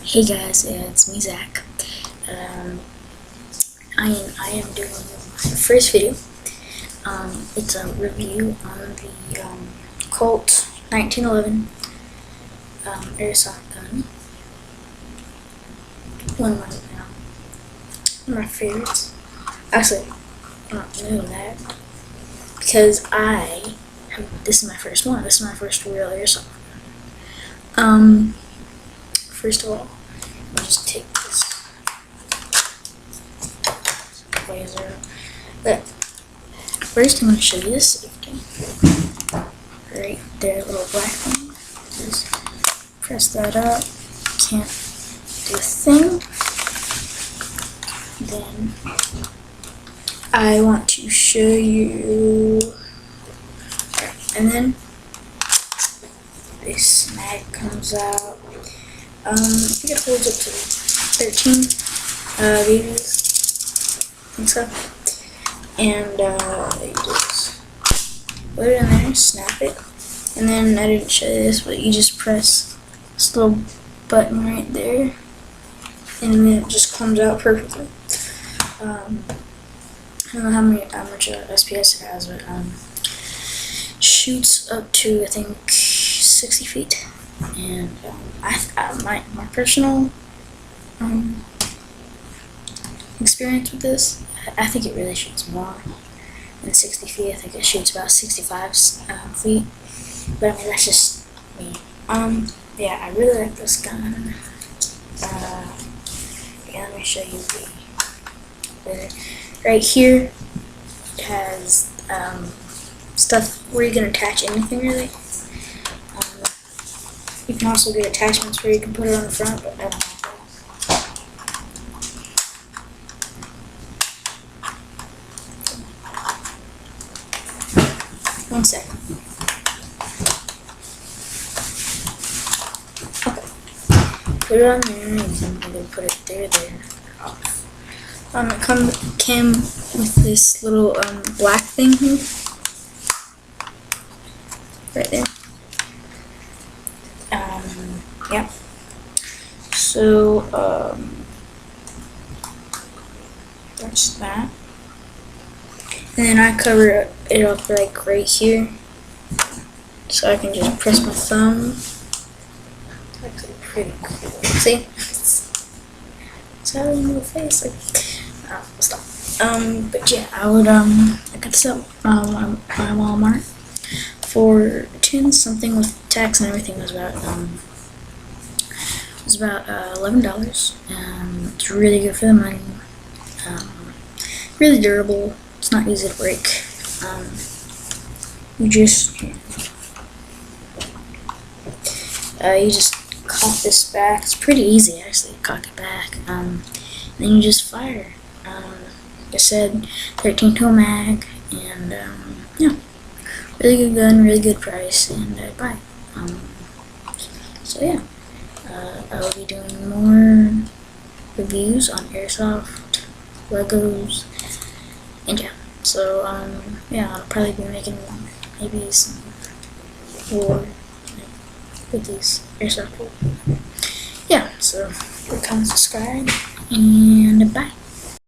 Hey guys, it's me, Zach. I am doing my first video. It's a review on the Colt 1911 airsoft gun. One of my favorites. Actually, I'm not new to that because this is my first one. This is my first real airsoft gun. First of all, I'll just take this laser. But first, I'm going to show you this safety. Right there, little black thing. Just press that up. Can't do a thing. Then I want to show you, and then this mag comes out. I think it holds up to 13 babies, I think so. And you just put it in there, snap it, and then I didn't show you this, but you just press this little button right there, and then it just comes out perfectly. I don't know how much SPS it has, but shoots up to, I think, 60 feet. And my personal experience with this, I think it really shoots more than 60 feet. I think it shoots about 65 feet. But I mean, that's just me. Yeah, I really like this gun. Yeah, let me show you the right here. It has stuff where you can attach anything really. You can also get attachments where you can put it on the front, but I don't have that. One second. Okay. Put it on there, and then put it there. Off. It came with this little black thing here. Right there. Yeah. So, that's that. And then I cover it up like right here. So I can just press my thumb. It's actually pretty cool. See? It's how you move the face. Like, stop. But yeah, I got this at my Walmart for 10 something with tax and everything. Was about $11. It's really good for the money. Really durable. It's not easy to break. You just cock this back. It's pretty easy actually. Cock it back. Then you just fire. Like I said, 13 tool mag, and yeah, really good gun, really good price, and I'd buy it. So yeah. I will be doing more reviews on airsoft, Legos, and yeah. So yeah, I'll probably be making maybe some more with these airsoft. Yeah. So comment, subscribe, and bye.